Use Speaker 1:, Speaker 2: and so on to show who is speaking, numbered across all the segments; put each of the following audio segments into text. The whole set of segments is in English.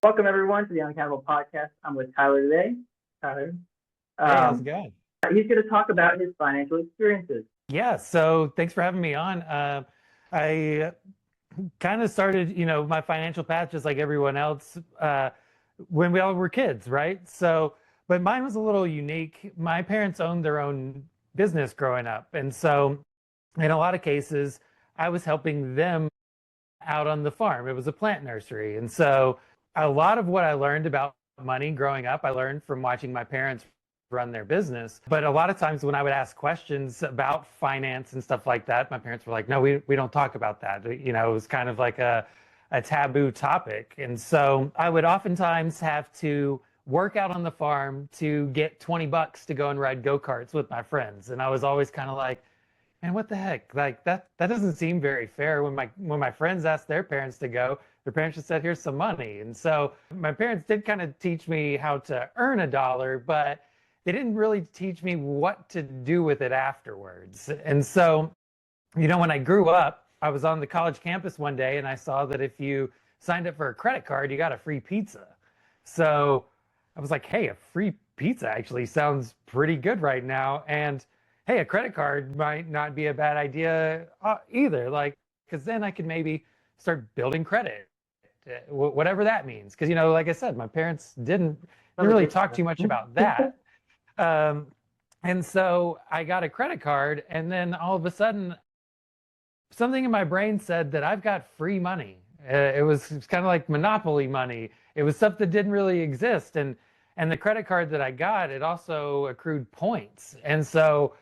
Speaker 1: Welcome everyone to the Unaccountable podcast. I'm with Tyler today. Tyler,
Speaker 2: Hey, how's it
Speaker 1: um,
Speaker 2: going?
Speaker 1: he's going to talk about his financial experiences.
Speaker 2: Yeah, so thanks for having me on. I kind of started, my financial path just like everyone else when we all were kids, right? But mine was a little unique. My parents owned their own business growing up. And so, in a lot of cases, I was helping them out on the farm. It was a plant nursery. And so a lot of what I learned about money growing up, I learned from watching my parents run their business. But a lot of times when I would ask questions about finance and stuff like that, my parents were like, no, we don't talk about that. It was kind of like a taboo topic. And so I would oftentimes have to work out on the farm to get 20 bucks to go and ride go-karts with my friends. And I was always kind of like, and what the heck? Like that doesn't seem very fair. When my friends asked their parents to go, their parents just said, "Here's some money." And so my parents did kind of teach me how to earn a dollar, but they didn't really teach me what to do with it afterwards. And so, when I grew up, I was on the college campus one day and I saw that if you signed up for a credit card, you got a free pizza. So I was like, hey, a free pizza actually sounds pretty good right now. And hey, a credit card might not be a bad idea either. Like, because then I could maybe start building credit, whatever that means. Because, like I said, my parents didn't really talk too much about that. Um, and so I got a credit card, and then all of a sudden, something in my brain said that I've got free money. It was kind of like Monopoly money. It was stuff that didn't really exist, and the credit card that I got, it also accrued points, and so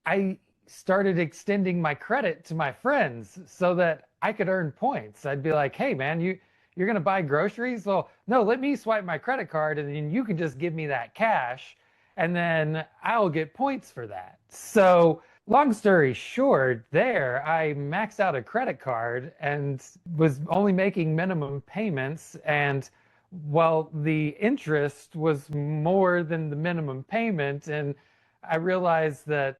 Speaker 2: I started extending my credit to my friends so that I could earn points. I'd be like, "Hey, man, you're gonna buy groceries? Well, no, let me swipe my credit card, and then you can just give me that cash, and then I'll get points for that." So long story short, there I maxed out a credit card and was only making minimum payments. And while the interest was more than the minimum payment, and I realized that,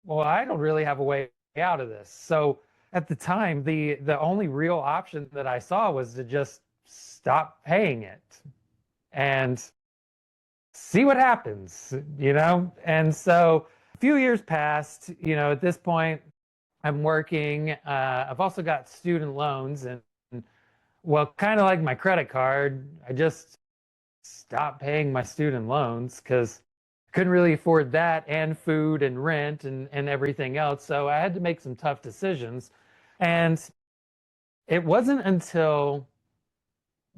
Speaker 2: well, I don't really have a way out of this. So at the time, the only real option that I saw was to just stop paying it and see what happens. And so a few years passed. At this point, I'm working. I've also got student loans, and well, kind of like my credit card, I just stopped paying my student loans because I couldn't really afford that and food and rent and everything else. So I had to make some tough decisions. And it wasn't until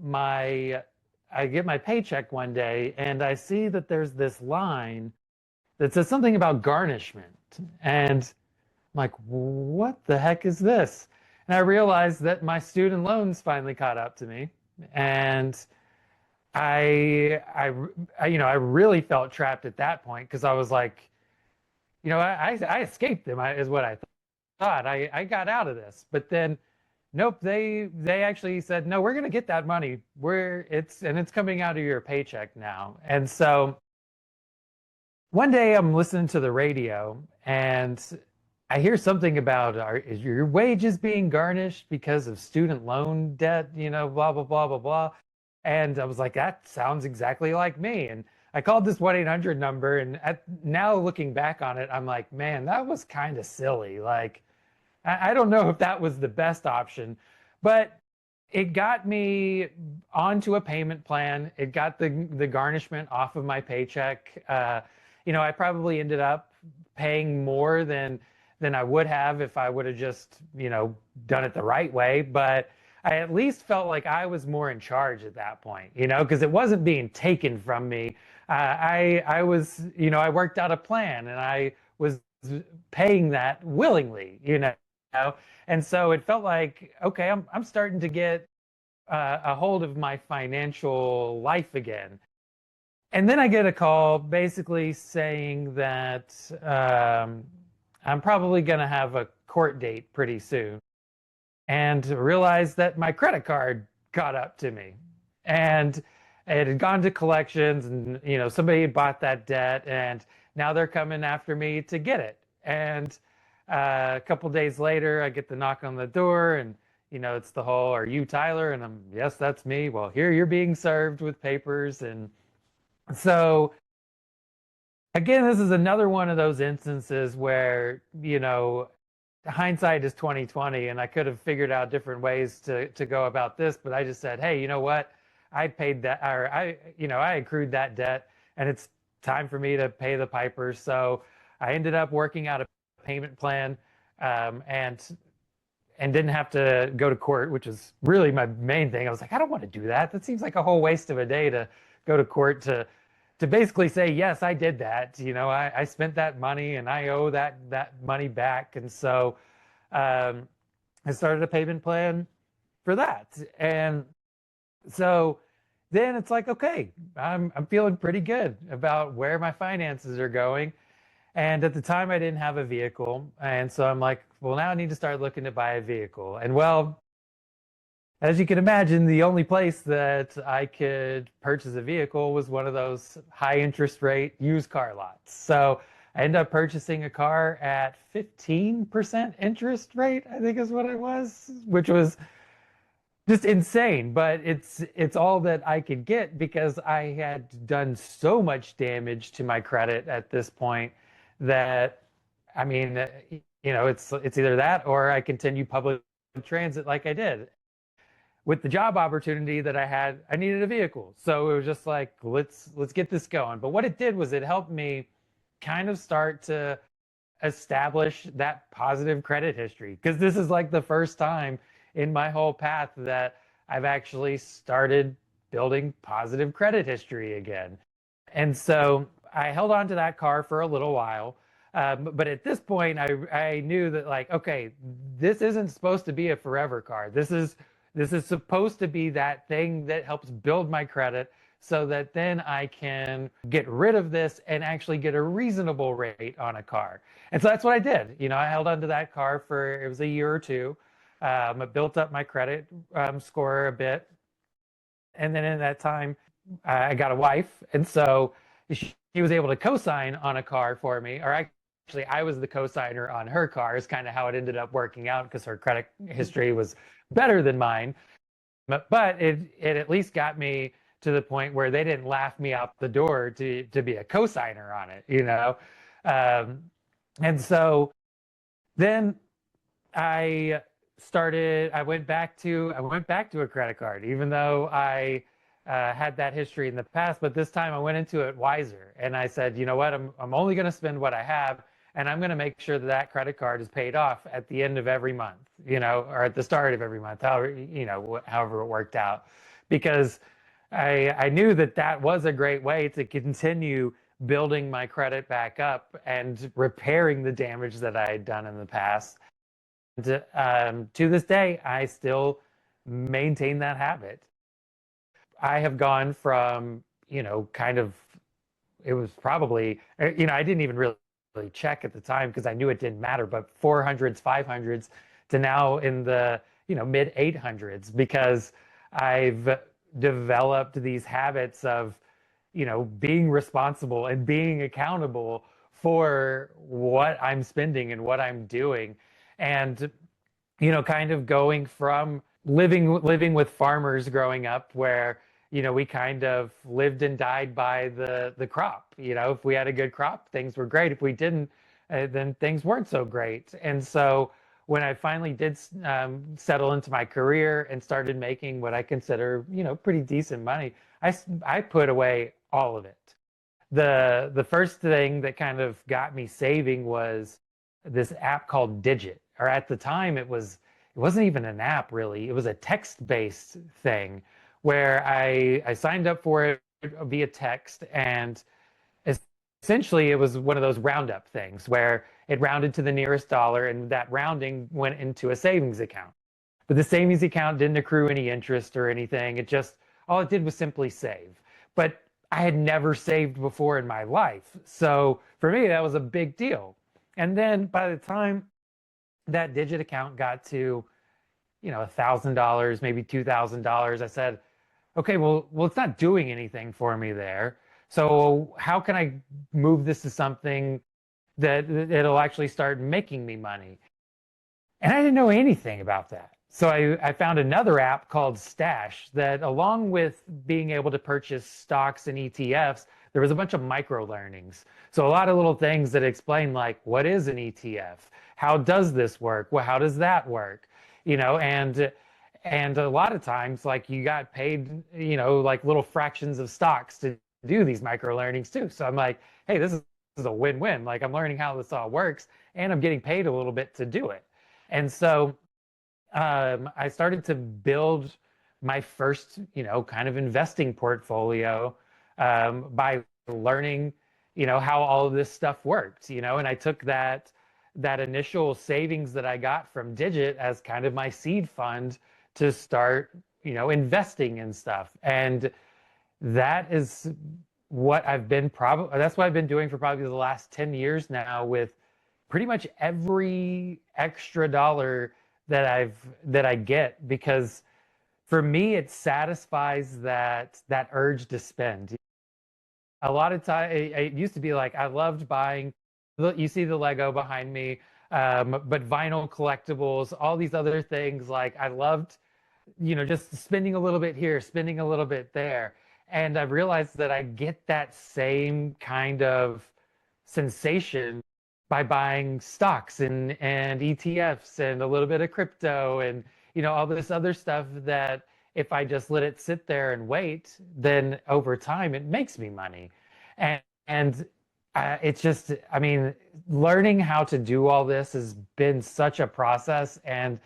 Speaker 2: my I get my paycheck one day and I see that there's this line that says something about garnishment. And I'm like, what the heck is this? And I realized that my student loans finally caught up to me. And I really felt trapped at that point because I was like, I escaped them, is what I thought. I got out of this. But then, nope, they actually said, no, we're going to get that money. It's coming out of your paycheck now. And so one day I'm listening to the radio and I hear something about is your wages being garnished because of student loan debt, blah, blah, blah, blah, blah. And I was like, that sounds exactly like me. And I called this 1-800 number. And now looking back on it, I'm like, man, that was kind of silly. Like, I don't know if that was the best option, but it got me onto a payment plan. It got the garnishment off of my paycheck. I probably ended up paying more than I would have if I would have just, done it the right way. But I at least felt like I was more in charge at that point, because it wasn't being taken from me. I was, I worked out a plan and I was paying that willingly. And so it felt like, okay, I'm starting to get a hold of my financial life again. And then I get a call basically saying that I'm probably going to have a court date pretty soon, and realized that my credit card caught up to me. And it had gone to collections, and somebody had bought that debt, and now they're coming after me to get it. And a couple days later, I get the knock on the door, and it's the whole, are you Tyler? And I'm, yes, that's me. Well, here you're being served with papers. And so again, this is another one of those instances where, hindsight is 2020, and I could have figured out different ways to go about this, but I just said, hey, you know what? I paid that, or I accrued that debt, and it's time for me to pay the pipers. So I ended up working out a payment plan, and didn't have to go to court, which is really my main thing. I was like, I don't want to do that. That seems like a whole waste of a day to go to court to basically say, yes, I did that. I spent that money and I owe that money back. And so I started a payment plan for that. And so then it's like, okay, I'm feeling pretty good about where my finances are going. And at the time, I didn't have a vehicle. And so I'm like, well, now I need to start looking to buy a vehicle. And well, as you can imagine, the only place that I could purchase a vehicle was one of those high interest rate used car lots. So I ended up purchasing a car at 15% interest rate, I think is what it was, which was just insane. But it's all that I could get because I had done so much damage to my credit at this point that, I mean, it's either that or I continue public transit like I did. With the job opportunity that I had, I needed a vehicle. So it was just like, let's get this going. But what it did was it helped me kind of start to establish that positive credit history, because this is like the first time in my whole path that I've actually started building positive credit history again. And so I held on to that car for a little while. But at this point, I knew that, like, okay, this isn't supposed to be a forever car. This is supposed to be that thing that helps build my credit so that then I can get rid of this and actually get a reasonable rate on a car. And so that's what I did. I held onto that car for, it was a year or two. I built up my credit score a bit. And then in that time, I got a wife. And so she was able to co-sign on a car for me, or actually I was the co-signer on her car, is kind of how it ended up working out, because her credit history was better than mine. But it at least got me to the point where they didn't laugh me out the door to be a co-signer on it. And so then I went back to a credit card, even though I had that history in the past. But this time I went into it wiser, and I said, you know what, I'm only going to spend what I have, and I'm going to make sure that credit card is paid off at the end of every month, or at the start of every month, however it worked out, because I knew that was a great way to continue building my credit back up and repairing the damage that I had done in the past. To this day, I still maintain that habit. I have gone from, kind of, it was probably, I didn't even really check at the time because I knew it didn't matter, but 400s, 500s to now in the, mid 800s, because I've developed these habits of, being responsible and being accountable for what I'm spending and what I'm doing. And, kind of going from living with farmers growing up, where, we kind of lived and died by the crop. If we had a good crop, things were great. If we didn't, then things weren't so great. And so when I finally did settle into my career and started making what I consider, pretty decent money, I put away all of it. The first thing that kind of got me saving was this app called Digit, or at the time it wasn't even an app really. It was a text-based thing where I signed up for it via text, and essentially it was one of those roundup things where it rounded to the nearest dollar, and that rounding went into a savings account. But the savings account didn't accrue any interest or anything. All it did was simply save. But I had never saved before in my life. So for me, that was a big deal. And then by the time that Digit account got to, $1,000, maybe $2,000, I said, okay, well, it's not doing anything for me there. So how can I move this to something that it'll actually start making me money? And I didn't know anything about that. So I found another app called Stash that, along with being able to purchase stocks and ETFs, there was a bunch of micro learnings. So a lot of little things that explain, like, what is an ETF? How does this work? Well, how does that work? You know, and a lot of times, like, you got paid, like little fractions of stocks to do these micro learnings too. So I'm like, hey, this is a win-win. Like, I'm learning how this all works, and I'm getting paid a little bit to do it. And so I started to build my first, kind of investing portfolio by learning, how all of this stuff worked, and I took that initial savings that I got from Digit as kind of my seed fund to start, investing in stuff. And that is what I've been probably that's what I've been doing for probably the last 10 years now, with pretty much every extra dollar that I get, because for me it satisfies that urge to spend. A lot of time it used to be like I loved buying, you see the Lego behind me, but vinyl collectibles, all these other things, like I loved, just spending a little bit here, spending a little bit there. And I've realized that I get that same kind of sensation by buying stocks and ETFs and a little bit of crypto and, all this other stuff, that if I just let it sit there and wait, then over time it makes me money. And it's just, I mean, learning how to do all this has been such a process. And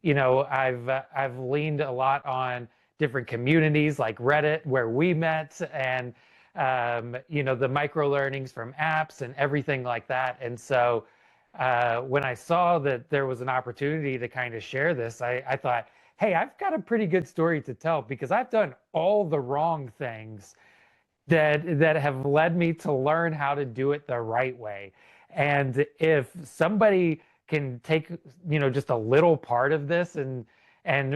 Speaker 2: I've leaned a lot on different communities like Reddit, where we met, and the micro learnings from apps and everything like that. And so when I saw that there was an opportunity to kind of share this, I thought, hey, I've got a pretty good story to tell, because I've done all the wrong things that have led me to learn how to do it the right way. And if somebody can take, just a little part of this and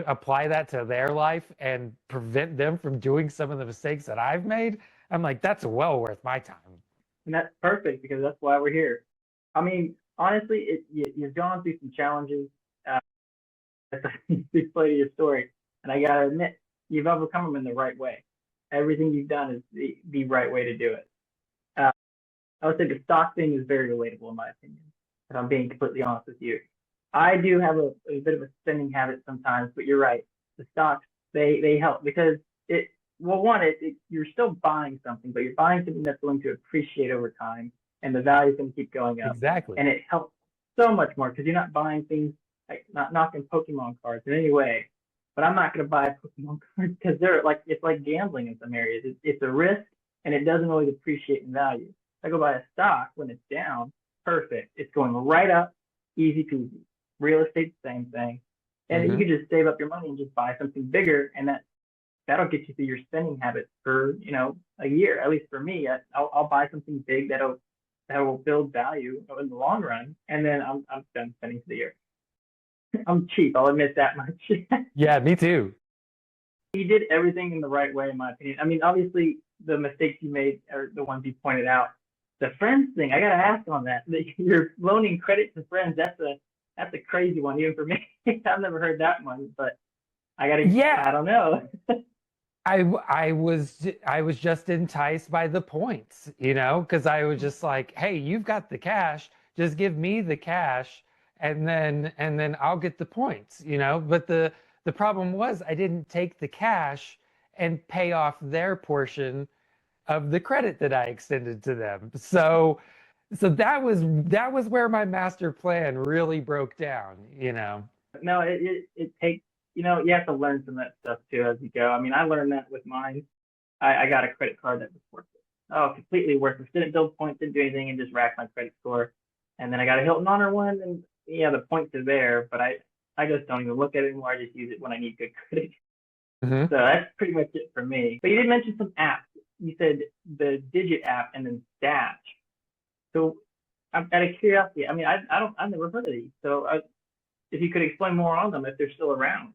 Speaker 2: apply that to their life and prevent them from doing some of the mistakes that I've made, I'm like, that's well worth my time.
Speaker 1: And that's perfect because that's why we're here. I mean, honestly, you've gone through some challenges. Uh, that's a big part of your story, and I gotta admit, you've overcome them in the right way. Everything you've done is the right way to do it. Uh, I would say the stock thing is very relatable in my opinion, if I'm being completely honest with you. I do have a bit of a spending habit sometimes, but you're right. The stocks, they help because well, one, you're still buying something, but you're buying something that's going to appreciate over time, and the value is going to keep going up.
Speaker 2: Exactly.
Speaker 1: And it helps so much more because you're not buying things, like, not knocking Pokemon cards in any way, but I'm not going to buy Pokemon cards because they're like, it's like gambling in some areas. It's a risk, and it doesn't always appreciate in value. If I go buy a stock when it's down, perfect. It's going right up, easy peasy. Real estate, same thing. And you could just save up your money and just buy something bigger, and that'll get you through your spending habits for, a year. At least for me, I'll buy something big that will build value in the long run, and then I'm done spending for the year. I'm cheap, I'll admit that much.
Speaker 2: Yeah, me too.
Speaker 1: You did everything in the right way, in my opinion. I mean, obviously, the mistakes you made are the ones you pointed out. The friends thing, I gotta ask on that. You're loaning credit to friends. That's a crazy one, even for me. I've never heard that one, but
Speaker 2: Yeah,
Speaker 1: I don't know.
Speaker 2: I was just enticed by the points, because I was just like, hey, you've got the cash, just give me the cash, and then I'll get the points, But the problem was, I didn't take the cash and pay off their portion of the credit that I extended to them. So that was where my master plan really broke down.
Speaker 1: No, it takes, you have to learn some of that stuff too as you go. I mean, I learned that with mine. I got a credit card that was worthless. Oh, completely worthless. Didn't build points, didn't do anything, and just racked my credit score. And then I got a Hilton Honor one, and yeah, the points are there, but I just don't even look at it anymore. I just use it when I need good credit.
Speaker 2: Hmm.
Speaker 1: So that's pretty much it for me. But you did mention some apps. You said the Digit app and then Stash. So I'm out of curiosity. I mean, I've never heard of these. So if you could explain more on them, if they're still around.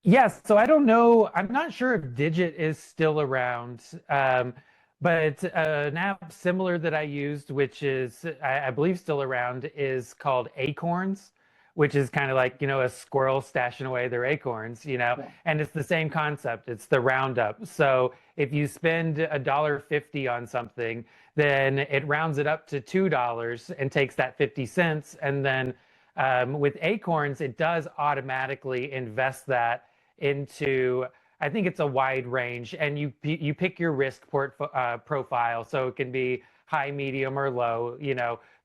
Speaker 2: Yes, so I don't know. I'm not sure if Digit is still around, but an app similar that I used, which is, I believe, still around, is called Acorns, which is kind of like, a squirrel stashing away their acorns,
Speaker 1: Yeah.
Speaker 2: and it's the same concept. It's the roundup. So if you spend $1.50 on something, then it rounds it up to $2 and takes that 50 cents. And then with acorns, it does automatically invest that into, I think it's a wide range, and you pick your risk profile, so it can be high, medium, or low.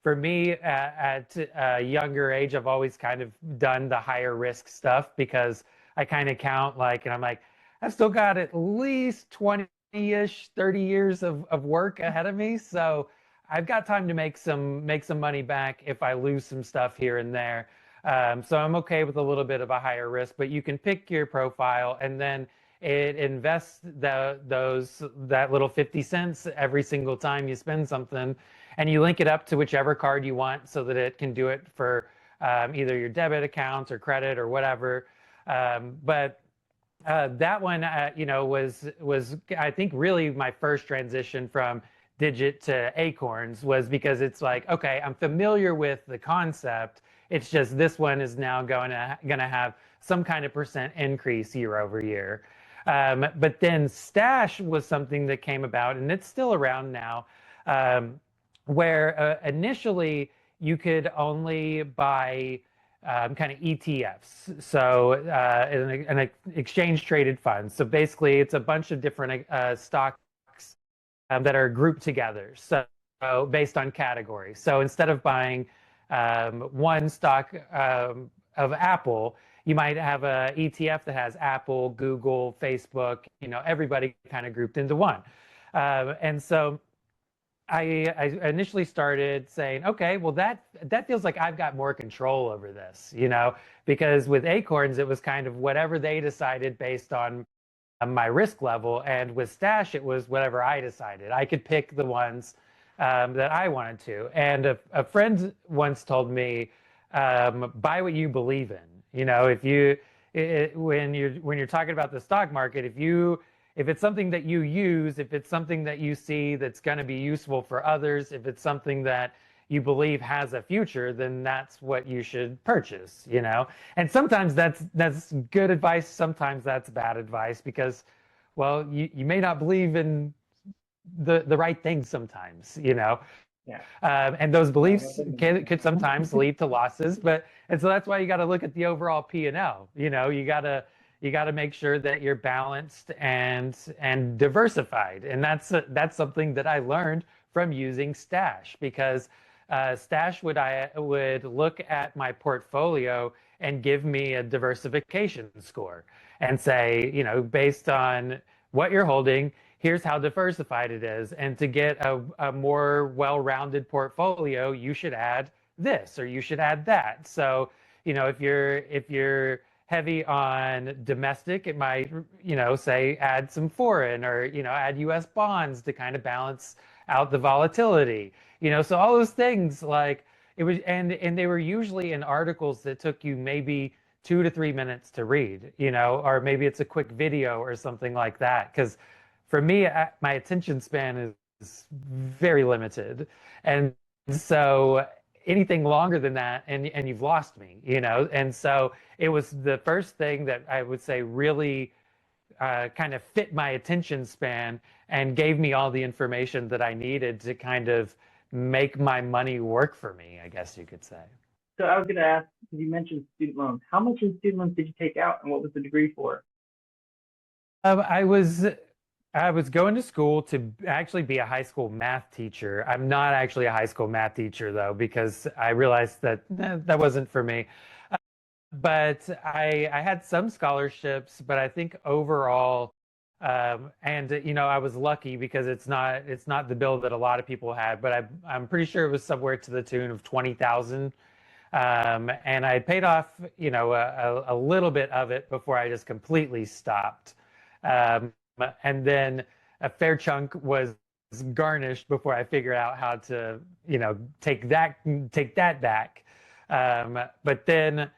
Speaker 2: For me, at a younger age, I've always kind of done the higher risk stuff because I kind of count like, and I'm like, I've still got at least 20-ish, 30 years of work ahead of me. So I've got time to make some money back if I lose some stuff here and there. So I'm okay with a little bit of a higher risk, but you can pick your profile, and then it invests that little 50 cents every single time you spend something, and you link it up to whichever card you want so that it can do it for either your debit accounts or credit or whatever. But that one, was I think really my first transition from digit to acorns was because it's like, okay, I'm familiar with the concept. It's just this one is now going to have some kind of percent increase year over year. But then stash was something that came about, and it's still around now, where initially you could only buy kind of ETFs, so an exchange traded fund. So basically, it's a bunch of different stocks that are grouped together. So based on category. So instead of buying one stock of Apple, you might have a ETF that has Apple, Google, Facebook, everybody kind of grouped into one. And so I initially started saying, okay, well that feels like I've got more control over this, because with Acorns it was kind of whatever they decided based on my risk level, and with Stash it was whatever I decided. I could pick the ones that I wanted to. And a friend once told me, buy what you believe in. If when you're talking about the stock market, if it's something that you use, if it's something that you see that's going to be useful for others, if it's something that you believe has a future, then that's what you should purchase. And sometimes that's good advice, sometimes that's bad advice because, well, you may not believe in the right things sometimes.
Speaker 1: Yeah.
Speaker 2: And those beliefs
Speaker 1: definitely.
Speaker 2: could sometimes lead to losses, and so that's why you got to look at the overall P&L. You got to make sure that you're balanced and diversified, and that's something that I learned from using Stash, because Stash would look at my portfolio and give me a diversification score and say, based on what you're holding, here's how diversified it is. And to get a more well-rounded portfolio, you should add this or you should add that. So, if you're heavy on domestic, it might, say add some foreign, or, add US bonds to kind of balance out the volatility. So all those things, like, it was, and they were usually in articles that took you maybe 2 to 3 minutes to read, or maybe it's a quick video or something like that. Because for me, my attention span is very limited, and so anything longer than that, and you've lost me. And so it was the first thing that I would say really kind of fit my attention span and gave me all the information that I needed to kind of make my money work for me, I guess you could say.
Speaker 1: So I was going to ask, because you mentioned student loans. How much in student loans did you take out, and what was the degree for?
Speaker 2: I was going to school to actually be a high school math teacher. I'm not actually a high school math teacher though, because I realized that that wasn't for me. But I had some scholarships, but I think overall, and I was lucky because it's not the bill that a lot of people had, but I'm pretty sure it was somewhere to the tune of 20,000. And I paid off, a little bit of it before I just completely stopped. Um, and then a fair chunk was garnished before I figured out how to, take that back. But then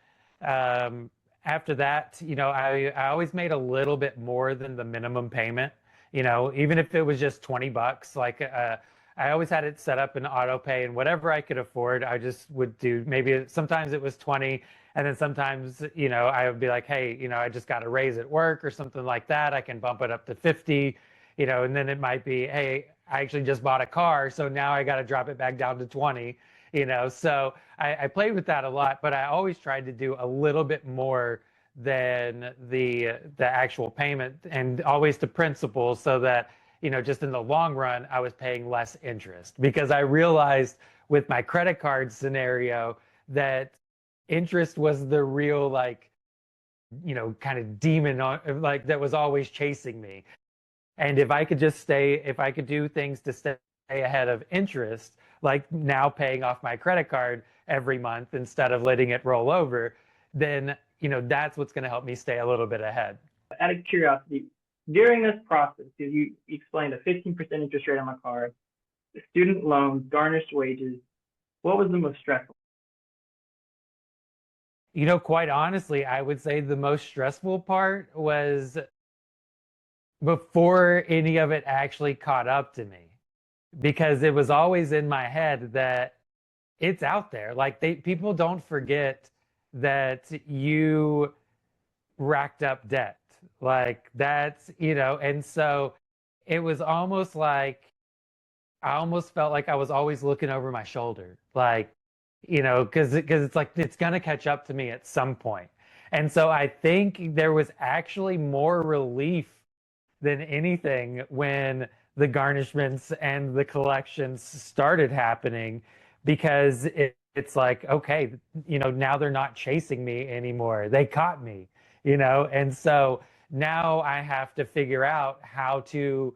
Speaker 2: after that, I always made a little bit more than the minimum payment. Even if it was just $20, like I always had it set up in auto pay, and whatever I could afford, I just would do. Maybe sometimes it was 20, And then sometimes, I would be like, hey, I just got a raise at work or something like that. I can bump it up to 50, and then it might be, hey, I actually just bought a car, so now I got to drop it back down to 20, So I played with that a lot, but I always tried to do a little bit more than the actual payment, and always to principal, so that just in the long run I was paying less interest, because I realized with my credit card scenario that interest was the real, like, kind of demon like that was always chasing me. And if I could do things to stay ahead of interest, like now paying off my credit card every month instead of letting it roll over, then, that's what's going to help me stay a little bit ahead.
Speaker 1: Out of curiosity, during this process, because you explained a 15% interest rate on my car, the student loans, garnished wages, what was the most stressful?
Speaker 2: Quite honestly, I would say the most stressful part was before any of it actually caught up to me, because it was always in my head that it's out there. Like, people don't forget that you racked up debt. Like, that's, and so it was almost like I almost felt like I was always looking over my shoulder, like, because it's like it's gonna catch up to me at some point. And so I think there was actually more relief than anything when the garnishments and the collections started happening, because it's like, okay, now they're not chasing me anymore. They caught me, and so now I have to figure out how to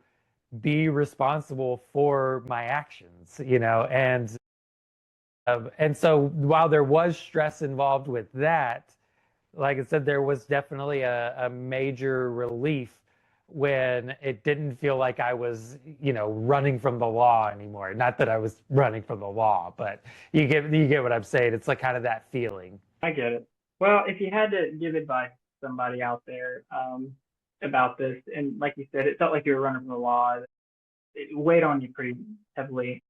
Speaker 2: be responsible for my actions, and so while there was stress involved with that, like I said, there was definitely a major relief when it didn't feel like I was, running from the law anymore. Not that I was running from the law, but you get what I'm saying. It's like kind of that feeling.
Speaker 1: I get it. Well, if you had to give advice to somebody out there about this, and like you said, it felt like you were running from the law, it weighed on you pretty heavily.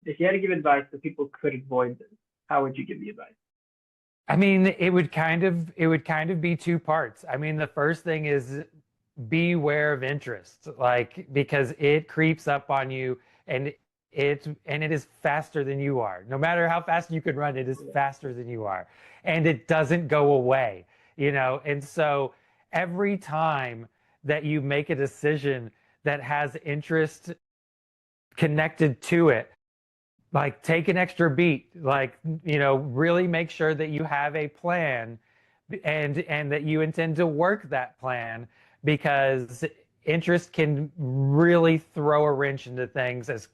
Speaker 1: If you had to give advice so people could avoid this, how would you give the advice?
Speaker 2: I mean, it would kind of be two parts. I mean, the first thing is beware of interest, like, because it creeps up on you, and it is faster than you are. No matter how fast you can run, it is faster than you are, and it doesn't go away, And so every time that you make a decision that has interest connected to it, like, take an extra beat, like, really make sure that you have a plan, and that you intend to work that plan, because interest can really throw a wrench into things, as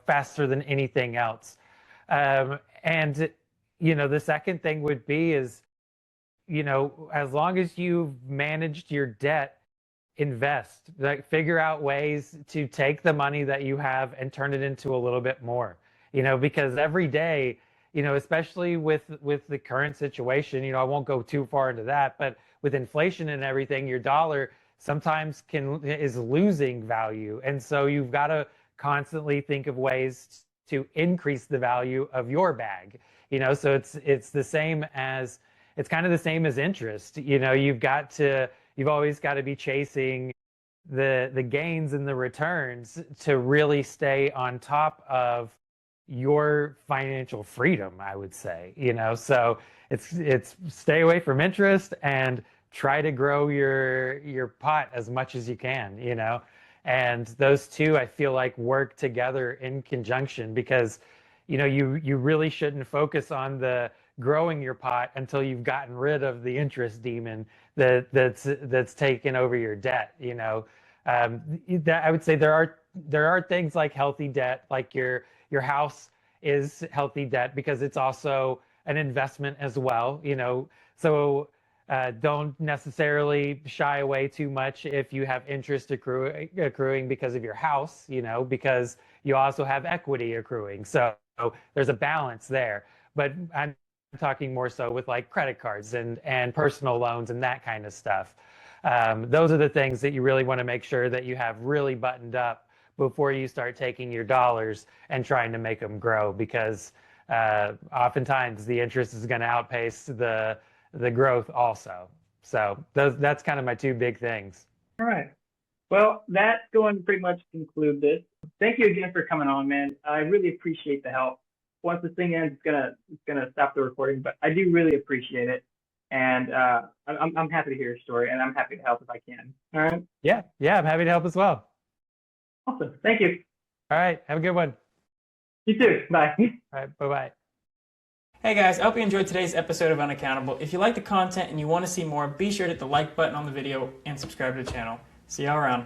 Speaker 2: faster than anything else. And the second thing would be is, as long as you've managed your debt, invest, like, figure out ways to take the money that you have and turn it into a little bit more, because every day, especially with the current situation, I won't go too far into that, but with inflation and everything, your dollar sometimes is losing value, and so you've got to constantly think of ways to increase the value of your bag. So it's kind of the same as interest. You've always got to be chasing the gains and the returns to really stay on top of your financial freedom, I would say. So it's stay away from interest and try to grow your pot as much as you can. And those two, I feel like, work together in conjunction, because you really shouldn't focus on the growing your pot until you've gotten rid of the interest demon that's taken over your debt. That, I would say, there are things like healthy debt, like your house is healthy debt, because it's also an investment as well. So don't necessarily shy away too much if you have interest accruing because of your house, because you also have equity accruing. So there's a balance there. But I'm talking more so with, like, credit cards and personal loans and that kind of stuff. Those are the things that you really want to make sure that you have really buttoned up before you start taking your dollars and trying to make them grow, because oftentimes the interest is going to outpace the growth also. So that's kind of my two big things.
Speaker 1: All right. Well, that's going to pretty much conclude this. Thank you again for coming on, man. I really appreciate the help. Once this thing ends, it's gonna stop the recording, but I do really appreciate it, and I'm happy to hear your story, and I'm happy to help if I can. All right.
Speaker 2: Yeah, I'm happy to help as well.
Speaker 1: Awesome. Thank you.
Speaker 2: All right, have a good one.
Speaker 1: You too. Bye.
Speaker 2: All right, bye-bye.
Speaker 3: Hey guys, I hope you enjoyed today's episode of Unaccountable. If you like the content and you want to see more, be sure to hit the like button on the video and subscribe to the channel. See y'all around.